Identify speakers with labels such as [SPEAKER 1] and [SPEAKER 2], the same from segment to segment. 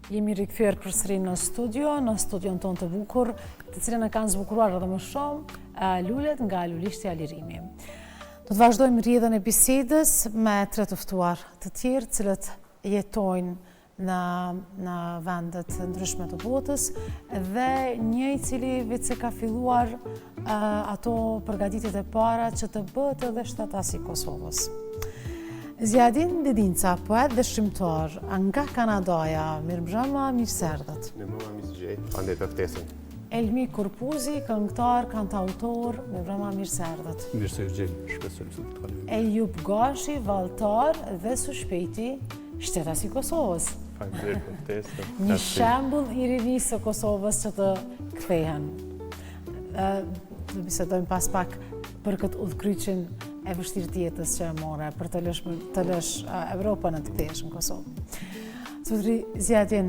[SPEAKER 1] Jemi rikthyer përsëri në studion tonë të bukur, të cilën e kanë zbukuruar edhe më shumë lulet nga Lulishtja Lirimi. Do të vazhdojmë rrjedhën e bisedës me tre të ftuar të tjerë, cilët jetojnë në vendet ndryshme të botës dhe një i cili vetë se ka filluar ato përgatitjet e para që të bëhet edhe shtatas i Kosovës. Zjadin Dedinca, poet dhe shkrimtar nga Kanadaja, mirëmbrëma, mirë se erdhët.
[SPEAKER 2] Mirëmbrëma, mirë se gjej, faleminderit për ftesën.
[SPEAKER 1] Elmi Kurpuzi, këngëtar, kantautor, mirëmbrëma, mirë se erdhët.
[SPEAKER 3] Mirë se gjej, shpresoj se të kalojmë.
[SPEAKER 1] Ejup Gashi, valltar dhe së shpejti shtetas i Kosovës.
[SPEAKER 2] Faleminderit për ftesën.
[SPEAKER 1] Një shembull i rinisë së Kosovës që të kthehen. Do bisedojmë pas pak për këtë udhkryqin e vështirë të jetës që e more, për të lësh Evropën e të kthehesh në Kosovë. Zotri Zjadin,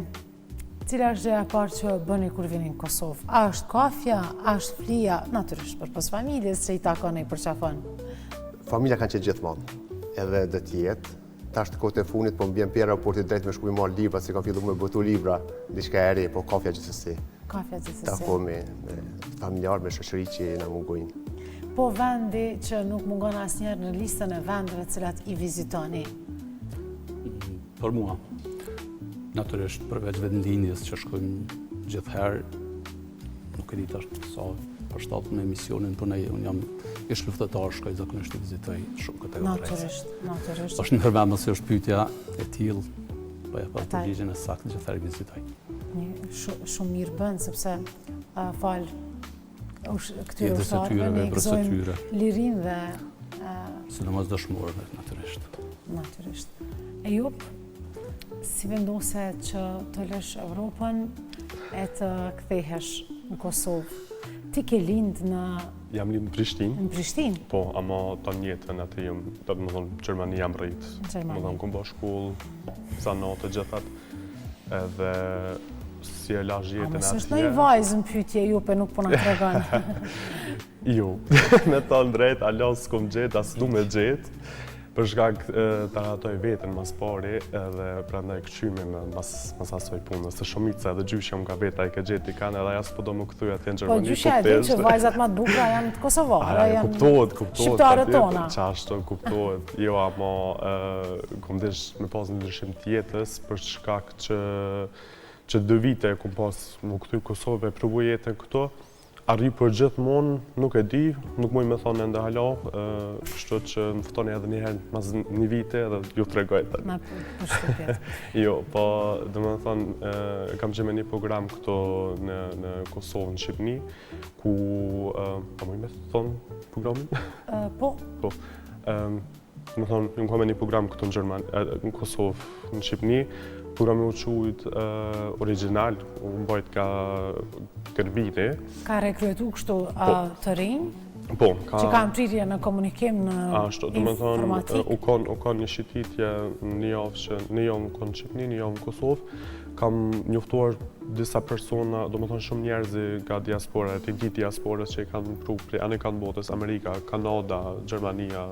[SPEAKER 1] cila është gjëja e parë që bëni kur vini në Kosovë? A është kafja, a është flia, natyrisht përpos familjes që i takon e i përqafon?
[SPEAKER 2] Familja kanë qenë gjithmonë, edhe dhe të jetë. Tash të kohët e funit, po më bjen pjera raportit drejt me shku i marrë libra, se kam fillu me botu libra, diçka e re, po kafja gjithsesi.
[SPEAKER 1] Kafja gjithsesi.
[SPEAKER 2] Tako me familjar, me shoqëri që na mungojnë.
[SPEAKER 1] Po vendi që nuk mungon asnjëherë në listën e vendeve të cilat i vizitoni?
[SPEAKER 3] Për mua, natyrisht përveç vendlinjes që shkojmë gjithherë, nuk e di tash sa për shtatën me emisionin, por unë jam ish luftëtar, shkoj zakonisht të vizitoj shumë këtë udhëheqës.
[SPEAKER 1] Natyrisht.
[SPEAKER 3] Është ndërmend se është pyetja e tillë, po ja pa përgjigjen e saktë gjithherë vizitoj.
[SPEAKER 1] Shumë mirë bën sepse këtyre
[SPEAKER 3] jetës e tyre, veprës së tyre,
[SPEAKER 1] lirin dhe
[SPEAKER 3] sidomos dëshmorëve, natyrisht.
[SPEAKER 1] Natyrisht. Ejup, si vendose që të lësh Evropën e të kthehesh në Kosovë? Ti ke lind në...
[SPEAKER 4] Jam lind në Prishtinë.
[SPEAKER 1] Në Prishtinë?
[SPEAKER 4] Po, ama ta njëtën atë jam, do të më thonë, Gjermani jam rrit. Më thonë, kom bo shkollë, zanatë, gjithat, edhe si e lash jetën atje.
[SPEAKER 1] A mësë është në i vajzë në pytje jupe, nuk po në tregon.
[SPEAKER 4] Jo, me thonë drejt, alo s'kom gjetë, as du me gjetë, për shkak të ratoj vetën mas pari edhe prandaj këqymi me mas asoj punës. Se shumica edhe gjyshja më ka veta i ke gjeti kanë edhe aja s'po do më këthuja atje në Gjermani.
[SPEAKER 1] Po gjyshja e din që vajzat ma të bukra janë të Kosovare, janë shqiptarët tona.
[SPEAKER 4] Qashto, kuptohet. Jo, ama kom desh me pas në ndryshim tjetës për shkak që 2 vite kom pas më këthuj Kosovë e provu jetën këto. Arri për gjithmonë, nuk e di, nuk muj me thonë ende hala, kështu që më ftoni edhe njëherë mas 1 vite edhe ju të regoj të.
[SPEAKER 1] Ma për shkupjet.
[SPEAKER 4] Jo, po dhe me thonë, kam qenë me një program këto në Kosovë, në Shqipni, ku, pa muj me thonë programin?
[SPEAKER 1] Po.
[SPEAKER 4] Po. Me thonë, ju më kam me një program këto në Kosovë, në Shqipni, programi u qujt original, u mbajt ka Gërbini.
[SPEAKER 1] Ka rekruetu kështu të rinj?
[SPEAKER 4] Po,
[SPEAKER 1] që kanë prirje në komunikim, në informatik?
[SPEAKER 4] U kanë një shqititje një javë në Shqipni, një javë në Kosovë. Kam njoftuar disa persona, do më thonë shumë njerëzi nga diaspora, të gjithë diasporës që i kanë pru anë i kanë botës, Amerika, Kanada, Gjermania,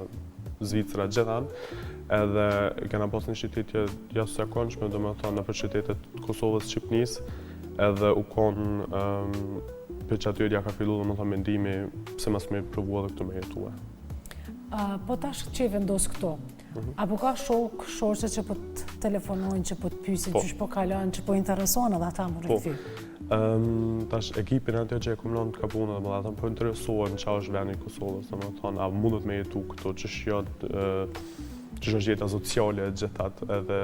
[SPEAKER 4] Zvicra, gjithan. Edhe kena pas një shqititje jasë zakonshme, do më thonë në për qytetet Kosovës, Shqipnis, edhe u konë për që atyre ja ka fillu, do më thonë mendimi pse mas me provu edhe këtu me jetua.
[SPEAKER 1] Po tash që i vendos këto, apo ka shoqe që po të telefonojnë, që po të pysin, që po kalojnë, që po interesohen edhe ata më rikëthy?
[SPEAKER 4] Tash ekipin atë që e kumlon të ka punë dhe ata po interesohen që është veni Kosovës, do më thonë, a mundet me jetu këto që që është jeta sociale e gjithat, edhe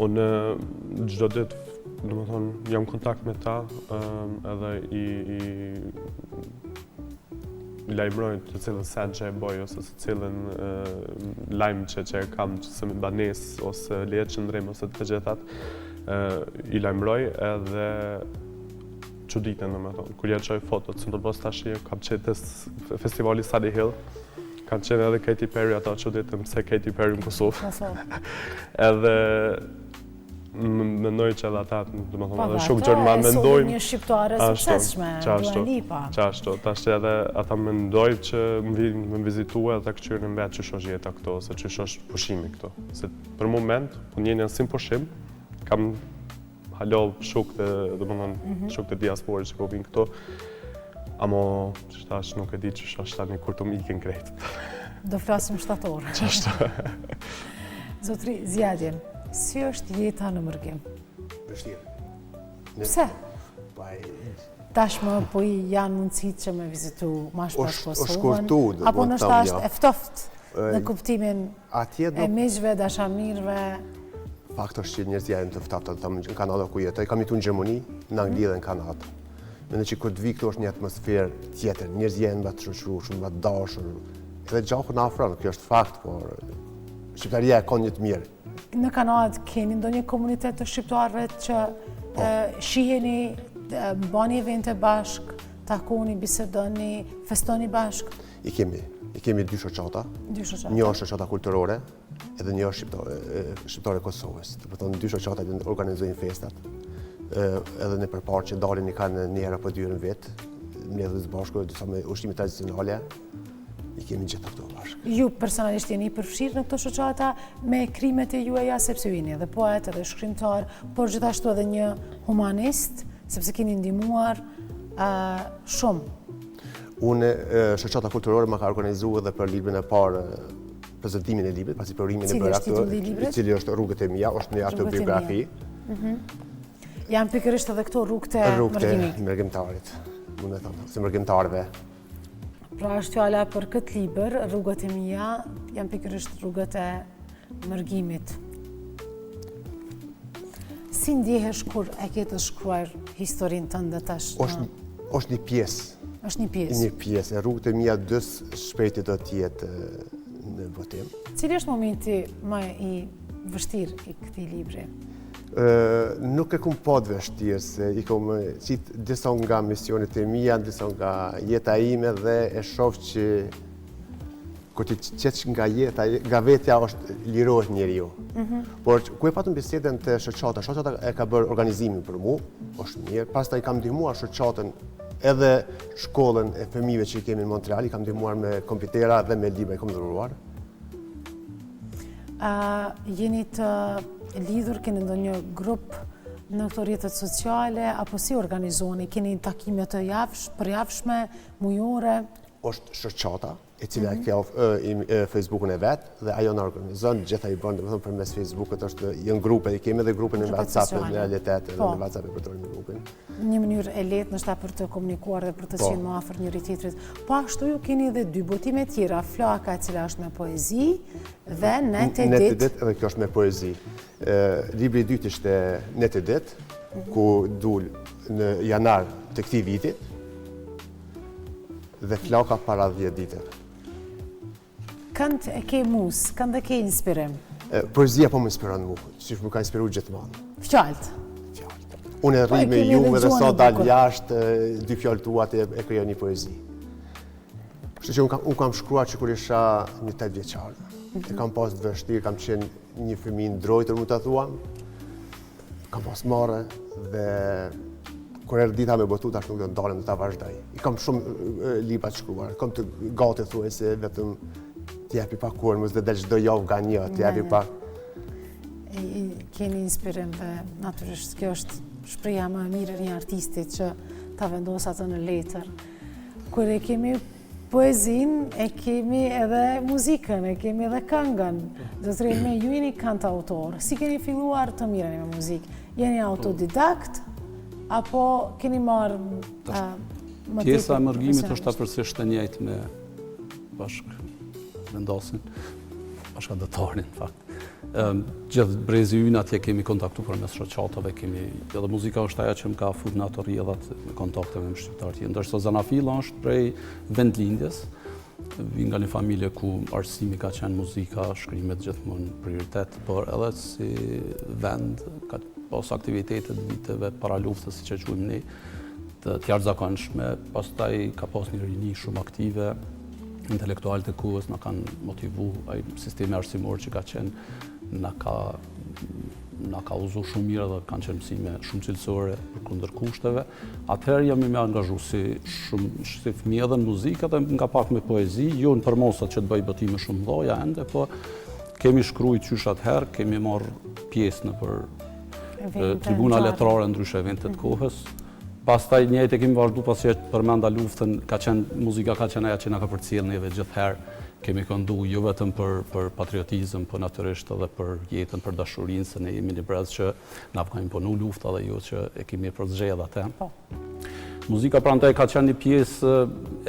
[SPEAKER 4] unë gjdo ditë, do më thonë, jam kontakt me ta, edhe i lajmërojnë të cilën sen që e boj, ose të cilën lajmë që e kam, që se me banes, ose leje qëndrim, ose të gjithat, i lajmëroj edhe quditën, do më thonë, kur jetë qoj fotot, së në të bos tashi, kam qetë festivali Sunny Hill, kanë qenë edhe Katy Perry, ata që ditëm se Katy Perry në Kosovë. Edhe mendoj që edhe ata, dhe më thonë, edhe shumë Gjerman mendojnë... E një
[SPEAKER 1] shqiptare suksesshme, Dua Lipa.
[SPEAKER 4] Qashto, tash që edhe ata mendoj që më vizitua edhe këqyrë në mbetë që është jeta këto, se që është pushimi këto. Se për moment, po njën janë sim pushim, kam halov shokët shokët e diasporës që po vinë këto. Amo, që thash nuk e di që është tani kur të më ikin krejt.
[SPEAKER 1] Do flasim shtator.
[SPEAKER 4] Qashtë.
[SPEAKER 1] Zotri Zjadjen, si është jeta në Mërgim?
[SPEAKER 2] Vështirë.
[SPEAKER 1] Pse?
[SPEAKER 2] Paj,
[SPEAKER 1] Tashmë po i janë mundësit që me vizitu ma shpesh Kosovën,
[SPEAKER 2] shkurtu,
[SPEAKER 1] apo
[SPEAKER 2] do të
[SPEAKER 1] nështë
[SPEAKER 2] them,
[SPEAKER 1] ashtë
[SPEAKER 2] ja.
[SPEAKER 1] eftoft në kuptimin
[SPEAKER 2] atje
[SPEAKER 1] e miqve, dashamirve.
[SPEAKER 2] Fakt është që njerëzit janë të ftafta në Kanada ku jetoj. Kam jetuar në Gjermani, në Angli dhe në Kanadë. Mendoj që kur të vi këtu është një atmosferë tjetër. Njerëzit janë më të shoqëruar, më të dashur. Edhe gjaku na afron, kjo është fakt, por shqiptaria e ka një të mirë.
[SPEAKER 1] Në Kanadë keni ndonjë komunitet të shqiptarëve që shiheni, bani evente bashk, takoni, bisedoni, festoni bashk?
[SPEAKER 2] I kemi dy shoqata.
[SPEAKER 1] Dy shoqata.
[SPEAKER 2] Një është shoqata kulturore, edhe një është shqiptare Kosovës. Do të thonë dy shoqata që organizojnë festat. Edhe në përparë që dalin i kanë një herë apo dy herë në vit, mbledhjes bashkë, disa me ushqime tradicionale. I kemi gjithë këto bashkë.
[SPEAKER 1] Ju personalisht jeni përfshirë në këto shoqata me krimet e juaja, sepse ju jeni edhe poet, edhe shkrimtar, por gjithashtu edhe një humanist, sepse keni ndihmuar shumë.
[SPEAKER 2] Unë shoqata kulturore më ka organizuar edhe për librin e parë, prezantimin e librit, pasi përrimin e bërë atë, i cili është Rrugët e mia, është një autobiografi.
[SPEAKER 1] Janë pikërisht edhe këto rrugët e Mërgimit.
[SPEAKER 2] Mërgjimtarit, mund të them, se mërgjimtarëve.
[SPEAKER 1] Pra është fjala për këtë libër, Rrugët e mia, janë pikërisht rrugët e Mërgimit. Si ndjehesh kur e ke të shkruar historinë tënde tash?
[SPEAKER 2] Është një pjesë.
[SPEAKER 1] Është një pjesë.
[SPEAKER 2] Një pjesë. Rrugët e mia dës shpejti do të jetë në votim.
[SPEAKER 1] Cili është momenti më i vështirë i këtij libri?
[SPEAKER 2] Nuk e kam pa të vështirë, se i kam qitë disa nga misionet e mia, disa nga jeta ime dhe e shoh që kur ti qesh nga jeta, nga vetja është lirohet njeriu. Por ku e patëm bisedën të shoqata e ka bërë organizimin për mua, është mirë. Pastaj kam ndihmuar shoqatën edhe shkollën e fëmijëve që kemi në Montreal, i kam ndihmuar me kompjutera dhe me libra i kam dhuruar.
[SPEAKER 1] Jeni të lidhur, keni ndonjë grup në këto rrjetet sociale, apo si organizoni? Keni takime të përjavshme, mujore?
[SPEAKER 2] Është shoqata, e cila ka Facebookun e vet dhe ajo na organizon, gjithë ai bën, domethënë përmes Facebookut janë grupe, i kemi edhe grupin në WhatsApp në realitet, edhe në WhatsApp e përdorim grupin.
[SPEAKER 1] Një mënyrë e lehtë nështë për të komunikuar dhe për të qenë më afër njëri tjetrit. Po ashtu ju keni edhe dy botime tjera, Flaka e cila është me poezi dhe Net e ditë.
[SPEAKER 2] Net e ditë edhe kjo është me poezi. Libri i dytë ishte Net e ditë, ku dul në janar të këtij viti. Dhe Flaka para 10 ditëve.
[SPEAKER 1] Kënd e ke mus, kënd e ke inspirim?
[SPEAKER 2] Poezia po më inspiron mua, që më ka inspiruar gjithmonë.
[SPEAKER 1] Fjallët?
[SPEAKER 2] Unë rri me jume dhe sot dal jashtë, dy fjallë tuat e krijo një poezi. Kështu që unë kam shkruar që kur isha një 8 vjeçar. E kam pas të vështirë, kam qenë një fëmijë ndrojtër, mund ta thuam. Kam pas marrë dhe kur erdhi dita me botu, tash nuk do të ndalem, do ta vazhdoj. I kam shumë libra të shkruar, kam të gati thuajse vetëm t'japi pak kurmës dhe del çdo javë nga një, t'japi pak.
[SPEAKER 1] Keni inspirim dhe natyrisht kjo është shpreha më e mirë e një artisti që ta vendos atë në letër. Kur e kemi poezin, e kemi edhe muzikën, e kemi edhe këngën. Zotri me ju jeni kantautor. Si keni filluar të mireni me muzikë? Jeni autodidakt apo keni marrë më
[SPEAKER 3] pjesa e Mërgimit është afërsisht e njëjtë me vendosin, bashkëdhëtarin në fakt. Gjithë brezi ynë atje kemi kontaktu përmes shoqatave, edhe muzika është ajo që më ka fut në ato rrjedhat me kontakteve me shqiptarë tjerë. Ndërsa Zanafilla është prej vendlindjes, vi nga një familje ku arsimi ka qenë muzika, shkrimet gjithmonë prioritet, por edhe si vend ka pas aktivitetet viteve para luftës, siç e quajmë ne, të jashtëzakonshme, pastaj ka pas një rini shumë aktive. Intelektualët e kohës na kanë motivu, ai sistemi arsimor që ka qenë na ka uzu shumë mirë dhe kanë qenë mësime shumë cilësore për kundër kushteve. Atëherë jam më angazhu si fëmijë edhe në muzikë dhe nga pak me poezi, jo në përmosat që të bëj botime shumë mëdha ende, po kemi shkruajtur qysh atëherë, kemi marrë pjesë në për tribuna letrare ndryshe eventet kohës. Pastaj njëjtë e kemi vazhdu pasi që përmenda luftën, muzika ka qenë ajo që na ka përcjellë neve gjithherë. Kemi këndu jo vetëm për patriotizëm, po natyrisht edhe për jetën, për dashurinë, se ne jemi një brez që na ka imponu lufta dhe jo që e kemi përzgjedhur atë. Muzika prandaj ka qenë një pjesë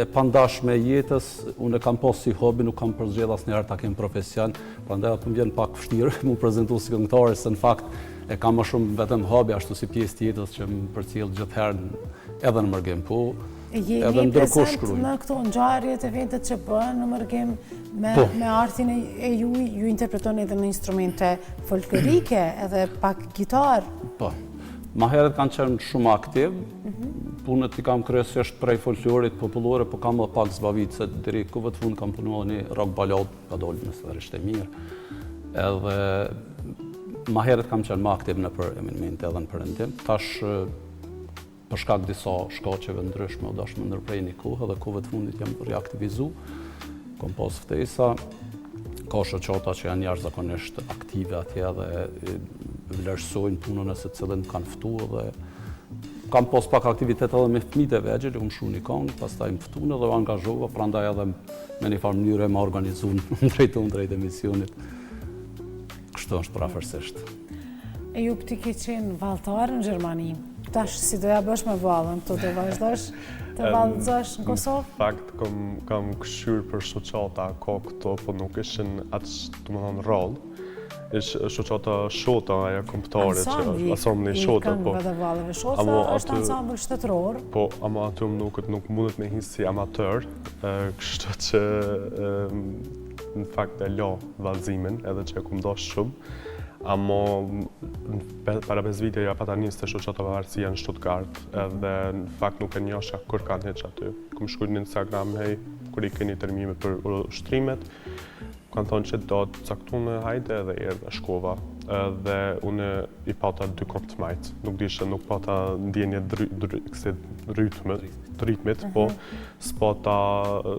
[SPEAKER 3] e pandashme e jetës. Unë e kam pas si hobi, nuk kam përzgjedhur asnjëherë ta kem profesion, prandaj atë më vjen pak vështirë mu prezantu si këngëtar, se në fakt e kam më shumë vetëm hobi ashtu si pjesë të jetës që më përcjell gjithherë edhe në mërgim, po edhe ndërkohë shkruaj.
[SPEAKER 1] Në këto ngjarjet e eventet që bëhen në mërgim me artin e ju interpretoni edhe në instrumente folklorike, edhe pak gitar.
[SPEAKER 3] Po. Ma herët kanë qenë shumë aktiv, punët i kam kryesisht prej folklorit popullore, po kam edhe pak zbavit, se deri kohëve të fundit kam punuar një rock ballad, ka dalë nëse e mirë. Edhe ma herët kam qenë më aktiv në për eminente edhe në përëndim. Tash, për shkak disa shkaqeve ndryshme, u dash më ndërprej një kohë, dhe kohëve të fundit jam reaktivizu, kom pas ftesa, ka shoqata që janë jashtëzakonisht aktive atje dhe vlerësojnë punën e secilin kanë ftuar dhe kam pas pak aktivitet edhe me fëmijët e vegjël, u mshu një këngë, pastaj më ftuan dhe u angazhova, prandaj edhe me një farë mënyrë më organizuar drejt emisionit. Kështu është prafërsisht.
[SPEAKER 1] E ju ti ke qenë vallëtar në Gjermani. Tash si doja bësh me vallën, tu do vazhdosh të vallëzosh në Kosovë?
[SPEAKER 4] Në fakt, kam këshyr për shoqata ka këto, po nuk ishin atë, të më thonë, rol. Ishë shoqata Shota, aja komptare, që ansambli Shota, po.
[SPEAKER 1] Ansambli i vallëve Shota është ansambl shtetëror.
[SPEAKER 4] Po, ama aty nuk mundet me hinë si amateur, kështu që në fakt e la vallëzimin, edhe që e kum dosh shumë. Amo para 5 vite ja pata njës të shoqata Pavarësia në Stuttgart, edhe në fakt nuk e njosha kur kanë heq aty. Kum shkujt në Instagram, hej, kur i keni termime për ushtrimet, kanë thonë që do të caktune hajde edhe erdhe shkova. Dhe unë i pata 2 kopë të majtë. Nuk dishe, nuk pata ndjenje ritmit, po s'pata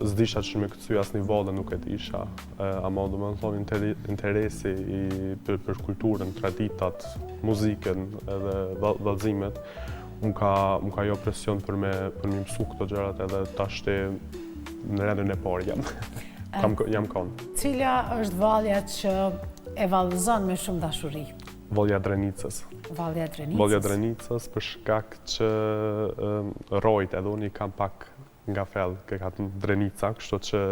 [SPEAKER 4] s'disha që me këtësuj asë një vallë nuk e disha. Ama do më në thonë interesi për kulturën, traditat, muzikën edhe vallëzimet. Unë ka jo presion për mi mësu këto gjërat edhe tashti në rendin e parë jam konë.
[SPEAKER 1] Cila është vallja që e vallëzon me shumë dashuri?
[SPEAKER 4] Vallja Drenicës.
[SPEAKER 1] Vallja Drenicës?
[SPEAKER 4] Vallja Drenicës për shkak që rojt edhe unë i kam pak nga fel, ke ka të Drenica, kështu që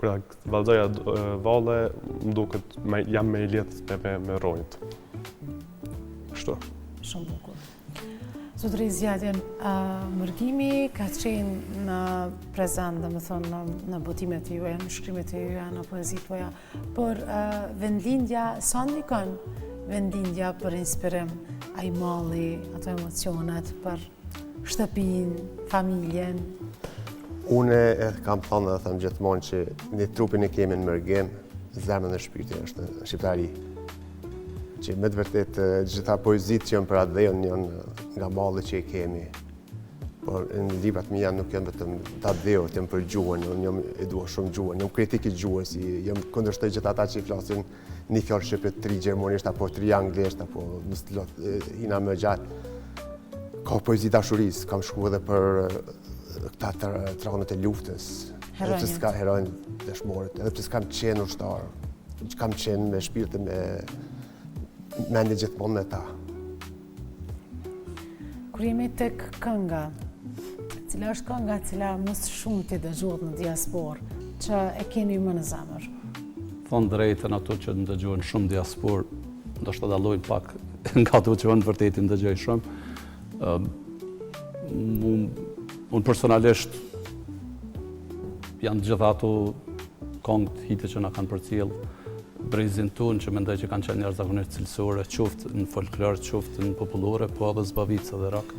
[SPEAKER 4] kërë vallëzoja valle, më duket jam me i lidhë me rojt. Kështu.
[SPEAKER 1] Shumë bukur. Zotëri Zjatjen, mërgimi ka qenë në prezent, dhe më thonë, në botimet e juja, në shkrimet e juja, në poezit tuaja, por vendlindja, sa ndikon vendlindja për inspirim, ai malli, ato emocionet, për shtëpin, familjen?
[SPEAKER 2] Une e kam thonë dhe thëmë gjithmonë që një trupin e kemi në mërgim, zemrën dhe shpirtin është në shqiptari. Që me të vërtet gjitha poezit që janë për atë dhejën janë nga malli që i kemi. Por në librat mi janë nuk janë vetëm të atë dhejët, janë për gjuhën, unë e dua shumë gjuhën, jam kritik i gjuhës, jam kundërshtoj gjitha ata që i flasin një fjallë shqipet, 3 gjermonisht, apo 3 anglisht, apo hina më gjatë. Ka poezi dashuris, kam shku edhe për këta tranët e luftës, edhe pse s'ka herojnë dëshmorit, edhe pse s'kam qenë ushtarë, kam qenë me shpirtin me mendje gjithmonë me ta.
[SPEAKER 1] Kur jemi tek kënga, cila është kënga cila më shumë ti dëgjohet në diasporë, që e keni më në zemër?
[SPEAKER 3] Thonë drejtën ato që ndëgjojnë shumë diasporë, ndoshta dallojnë pak nga ato që në vërtetë ndëgjoj shumë. Unë personalisht janë gjitha ato këngët hite që na kanë përcjellë brezin tonë që mendoj që kanë qenë jashtëzakonisht cilësore, qoftë në folklor, qoftë në popullore, po edhe zbavicë dhe rock.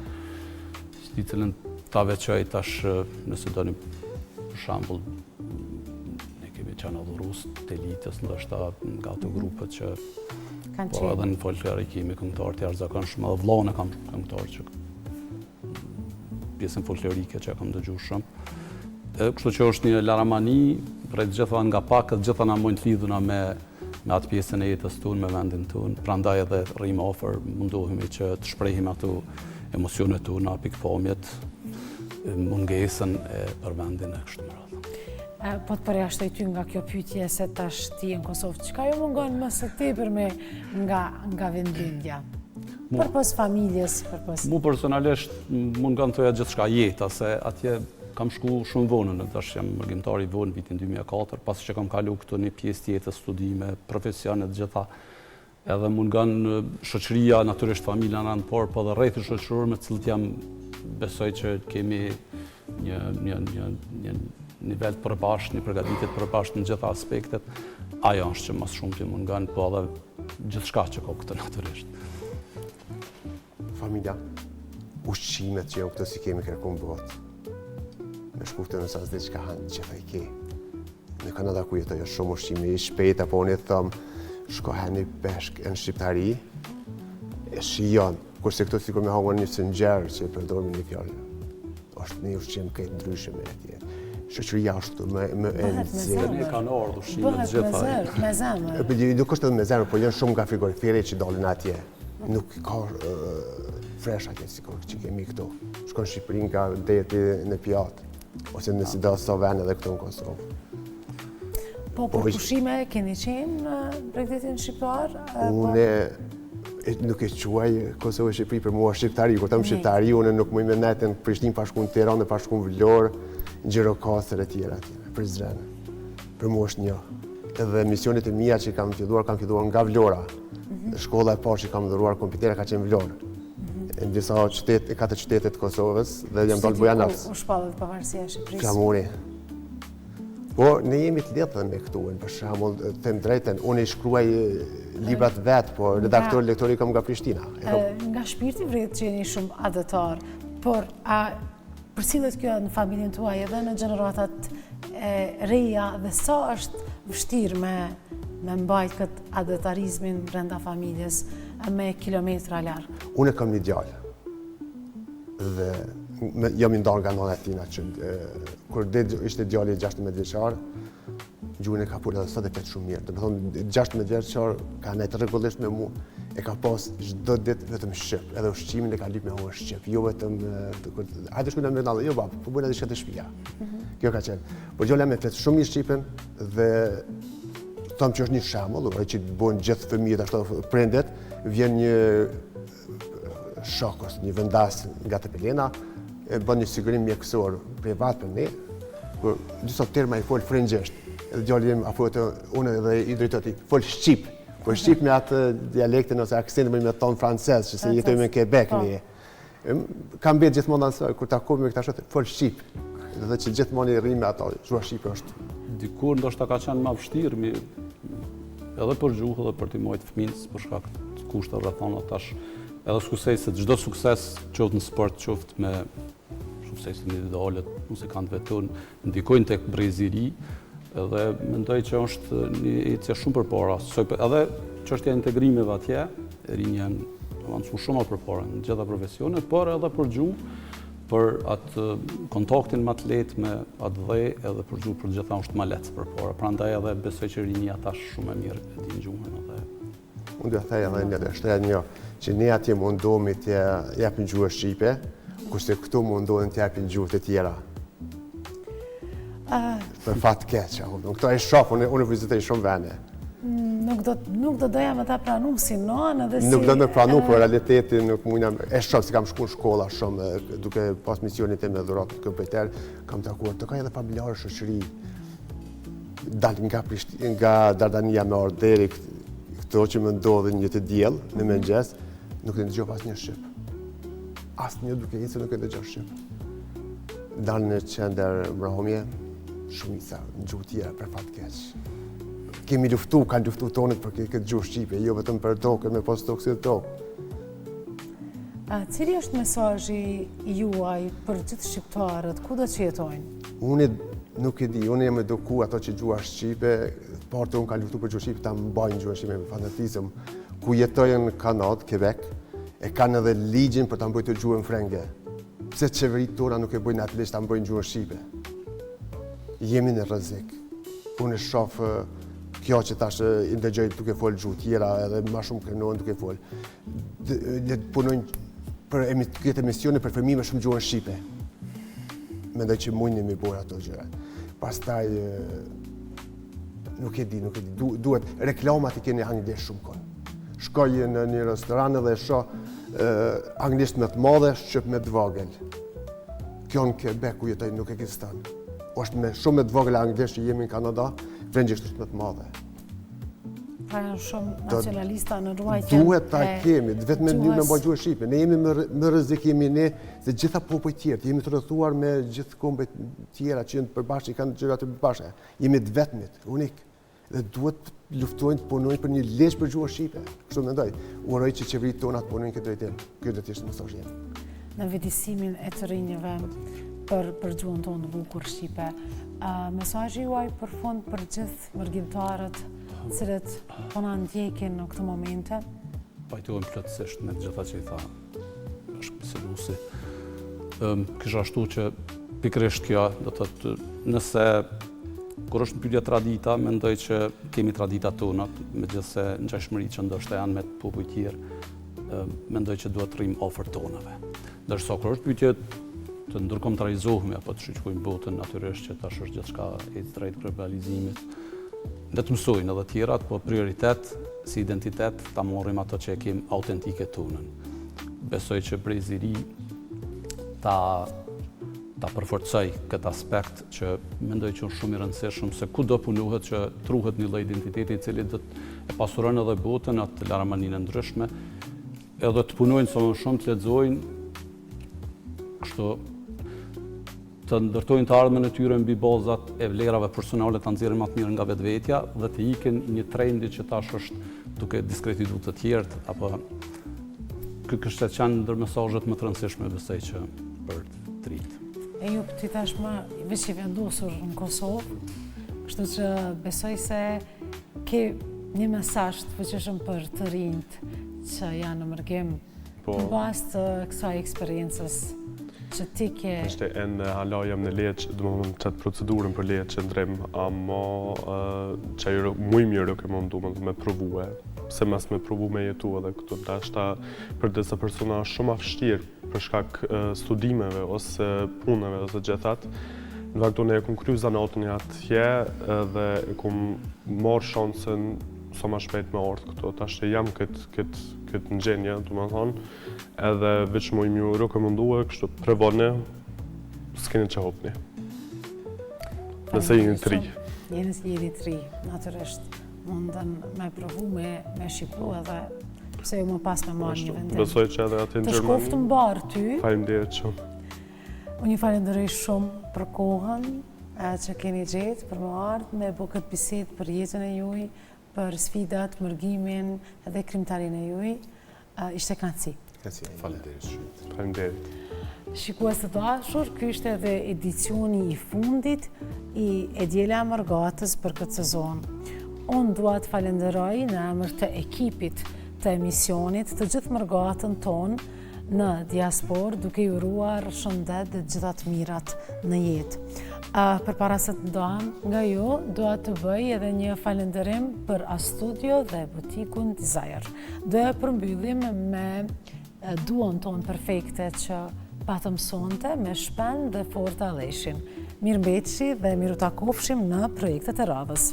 [SPEAKER 3] I cilën ta veçoj tash, nëse doni për shembull, ne kemi qenë adhurues të elitës, ndoshta nga ato grupet që po edhe në folklor i kemi këngëtar të jashtëzakonshëm, edhe vllahun e kam këngëtar që pjesën folklorike që e kam dëgjuar shumë. Kështu që është një laramani, prej gjitha nga pak, gjitha na mojnë të lidhuna me me atë pjesën e jetës tonë, me vendin tonë. Prandaj edhe rrim afër, mundohemi që të shprehim ato emocionet tona, pikpamjet, mungesën për vendin e kështu me radhë.
[SPEAKER 1] Po të përjashtoj ty nga kjo pyetje se tash ti në Kosovë, çka ju mungon më së tepër nga vendlindja? Përpos familjes, përpos...
[SPEAKER 3] Mu personalisht mungon thoja gjithçka jeta, se atje kam shku shumë vonën, tash jam argjimtar i vonë vitin 2004, pasi që kam kalu këtu një pjesë tjetër studime, profesionet gjitha. Edhe mungon shoqëria, natyrisht familja në anë parë, po dhe rrethi shoqëror me të cilët jam besoj që kemi një nivel të përbashkët, një përgatitje të përbashkët në gjitha aspektet. Ajo është që më shumë të mungon, po edhe gjithçka që ka këtë natyrisht.
[SPEAKER 2] Familja, ushqimet që këto si kemi kërkuar në botë. Me shkuftë në sa s'di çka hanë që i ke. Në Kanada ku jetoj është shumë ushqime i shpejt, apo unë thëm shko hani peshk në shqiptari, e shijon, kurse këto sikur me hangon një sëngjerë që e përdormi një fjallë. Është një ushqim këtë ndryshme atje. Shoqëria është më e nxehtë.
[SPEAKER 3] Ne kanë ardhur ushqimet gjitha.
[SPEAKER 1] Bëhet me zemër.
[SPEAKER 2] Nuk është edhe me zemër, po janë shumë nga frigoriferi që dalin atje. Nuk ka fresh atje sikur që kemi këtu. Shkon në Shqipëri nga deti në pjatë, ose në sidomos vende edhe këtu në Kosovë.
[SPEAKER 1] Po për pushime keni qenë në bregdetin shqiptar?
[SPEAKER 2] Unë nuk e quaj Kosovë e Shqipëri, për mua shqiptari. Kur them shqiptari, unë nuk muj me netën Prishtinë, pa shku në Tiranë, pa shku në Vlorë, Gjirokastër e tjera atje, Prizren. Për mua është një. Edhe misionet e mia që kam filluar nga Vlora. Shkolla e parë që kam dhuruar kompjuter ka qenë Vlorë. Në disa katër qytete të Kosovës dhe jam dalë Bujanovc.
[SPEAKER 1] U shpallet pavarësia e Shqipërisë.
[SPEAKER 2] Flamuri. Po, ne jemi të lidhur me këtu, për shembull, them drejtën, unë i shkruaj librat vet, po lektori kam nga Prishtina.
[SPEAKER 1] Nga shpirti vret që jeni shumë adëtar, por përcillet kjo në familjen tuaj edhe në gjeneratat e reja dhe sa është vështirë me mbajt këtë adëtarizmin brenda familjes me kilometra larg?
[SPEAKER 2] Unë kam një djalë dhe jam i ndarë nga nëna e tina që kur ishte djali 16 vjeçar, gjuhën e ka pulë edhe sot e petë shumë mirë. Do të thonë 16 vjeçar ka nejtë rregullisht me mua, e ka pas çdo ditë vetëm shqip, edhe ushqimin e ka lyp me mua shqip, jo vetëm hajde shkojmë në Mendallë, jo bab, po bëna diçka të shtëpia. Kjo ka qenë. Po djala me flet shumë mirë shqipen dhe them që është një shembull, që bën gjithë fëmijët ashtu prindet, vjen një shokos, një vendas nga Tepelena, e bën një sigurim mjekësor privat për ne, kur disa terma i fol frëngjisht. Edhe djali im apo unë edhe i drejtoi fol shqip, po shqip me atë dialektin ose aksentin me ton francez, që se jetojmë në Quebec ne. Kam bërë gjithmonë asaj kur takohemi me këta shoqë fol shqip. Edhe që gjithmonë i rri me ato, zhua shqip është.
[SPEAKER 3] Dikur ndoshta ka qenë më vështirë, edhe për gjuhë dhe për t'i mbajtur fëmijës për shkak të kushteve rrethana tash. Edhe skusej se çdo sukses qoftë në sport, qoftë me suksesin individual, muzikantëve tonë, ndikojnë tek breziri, edhe mendoj që është një ecje shumë përpara. Edhe çështja e integrimeve atje, rinj janë avancuar shumë më përpara në gjitha profesionet, por edhe për gjuhë, për atë kontaktin me atlet, me atë dhe, edhe për gjuhë për gjitha është më lehtë përpara. Prandaj edhe besoj që rinja tash shumë e mirë e din gjuhën edhe.
[SPEAKER 2] Unë do të thej edhe një shtret një, që ne atje mundohemi të japim gjuhë shqipe, kurse këtu mundohen të japin gjuhë të tjera. Për fat keq, këto e shoh, unë vizitoj shumë vende.
[SPEAKER 1] Nuk do doja me ta pranu si non edhe si...
[SPEAKER 2] Nuk do me pranu, por realiteti nuk mujna... E shoh si kam shku në shkolla shumë, duke pas misionit e me dhurat të kompjuter, kam takuar të ka edhe familjarë shoqëri. Dal nga Dardania me orë deri këto që më ndodhin një të diell në mëngjes, nuk e dëgjoj pas një shqip. Asnjë duke ecur nuk e dëgjoj shqip. Dal në qendër mbrëmje, shumica në gjuhë tjera për fat keq. Kemi luftu, kanë luftu tonët për këtë gjuhë shqipe, jo vetëm për tokën, me pas tokë si tokë.
[SPEAKER 1] Cili është mesazhi juaj për gjithë shqiptarët, kudo që jetojnë?
[SPEAKER 2] Unë nuk e di, unë jam eduku ato që gjuha shqipe, partë unë kanë luftu për gjuhë shqipe, ta mbajnë gjuhë shqipe me fanatizëm. Ku jetojnë në Kanadë, Quebec, e kanë edhe ligjin për ta mbajtur gjuhën frenge. Pse qeveritë tona nuk e bëjnë atlesh ta mbajnë gjuhën shqipe? Jemi në rrezik. Unë shoh kjo që tash i ndëgjoj duke folë gjuhë tjera edhe ma shumë krenohen duke folë. Le të punojnë për këtë emisione për fëmijë me shumë gjuhën shqipe. Mendoj që mundni mi bërë ato gjëra. Pastaj nuk e di. Duhet reklamat i keni anglisht shumë kohë. Shkoj në një restoran dhe shoh anglisht me të madhe, shqip me të vogël. Kjo në Quebec ku jetoj nuk ekziston. Është me shumë me të vogël anglisht që jemi në Kanada, frëngjisht është me të madhe.
[SPEAKER 1] Pra janë shumë nacionalista në ruajtjen.
[SPEAKER 2] Duhet ta kemi, vetëm ne në bëjë gjuhë shqipe. Ne jemi më rrezik jemi ne se gjitha popujt tjerë. Jemi të rrethuar me gjithë kombet tjera që janë përbashkë, kanë gjëra të përbashkëta. Jemi të vetmit, unik. Dhe duhet luftojnë të punojnë për një ligj për gjuhën shqipe. Kështu mendoj. Uroj që qeveritë tona të punojnë këtë drejtim. Ky do të ishte mesazhi im.
[SPEAKER 1] Në vëdësimin e të rinjëve për gjuhën tonë të bukur shqipe, mesazhi juaj për fund për gjithë mërgjimtarët cilët po na ndjekin në këtë momente?
[SPEAKER 3] Pajtohem plotësisht me gjitha që i tha Selusi. Kisha ashtu që pikërisht kjo, do të thotë, nëse kur është pyetja tradita, mendoj që kemi traditat tona, megjithëse ngjashmëri që ndoshta janë me popull tjerë, mendoj që duhet të rrim afër tonave. Ndërsa kur është pyetje të ndërkombëtarizohemi apo të shoqërojmë botën, natyrisht që tash është gjithçka e drejtë globalizimit. Le të mësojnë edhe tjerat, po prioritet si identitet ta morrim ato që e kemi autentike tonën. Besoj që brezi i ri ta përforcoj këtë aspekt që mendoj që është shumë i rëndësishëm se kudo punohet që truhet një lloj identiteti i cili do të e pasuron edhe botën atë larmaninë ndryshme, edhe të punojnë sa më shumë të lexojnë, kështu të ndërtojnë të ardhmen e tyre mbi bazat e vlerave personale të nxjerrin më të mirë nga vetvetja dhe të ikin një trendi që tash është duke diskredituar të tjerët, apo ky kështë që janë ndër mesazhet më të rëndësishme besoj që për të rinjt.
[SPEAKER 1] E ju ti tashmë veç i vendosur në Kosovë, kështu që besoj se ke një mesazh të fuqishëm për të rinjt që janë në mërgim në bazë të kësaj eksperiencës që ti ke...
[SPEAKER 4] Ishte në hala jam në leq, dhe më thonë qatë procedurën për leq që ndrem, ama që ajo muj mirë ke mundu me provue, se mas me provu me jetu edhe këtu. Dashta për disa persona shumë afshtirë për shkak studimeve ose punëve ose gjithat. Në fakt unë e kom kryu zanatën e atje dhe e kom marrë shansën sa ma shpejt me ardhë këtu. Dashta jam këtë në gjenje, du më thonë, edhe veç më i mjë rekomendue, kështu prevone, s'keni që hopni. Nëse jeni të ri.
[SPEAKER 1] Jeni të ri, natyrisht. Mundën me provu, me shiku edhe pse ju më pas me marrë një vendim.
[SPEAKER 4] Besoj që edhe aty në Gjermani.
[SPEAKER 1] Të shkoftë mbarë ty.
[SPEAKER 4] Faleminderit shumë.
[SPEAKER 1] Unë ju falenderoj shumë për kohën që keni gjetë për më ardhë me bu këtë bisedë për jetën e juaj, për sfidat, mërgimin edhe krimtarinë e juaj. Ishte kënaqësi.
[SPEAKER 3] Faleminderit shumë.
[SPEAKER 4] Faleminderit.
[SPEAKER 1] Shikues të dashur, ky ishte edhe edicioni i fundit i E Djela e Mërgatës për këtë sezon. Unë dua të falenderoj në emër të ekipit të emisionit të gjithë mërgatën tonë në diasporë, duke ju uruar shëndet dhe gjitha të mirat në jetë. Përpara se të ndam nga ju, dua të bëj edhe një falenderim për A-Studio dhe butikun Desire. Doja përmbyllim me duon tonë perfekte që patëm sonte me Shpen dhe Forta Leshin. Mirëmbëjtje dhe miru takofshim në projektet e radhës.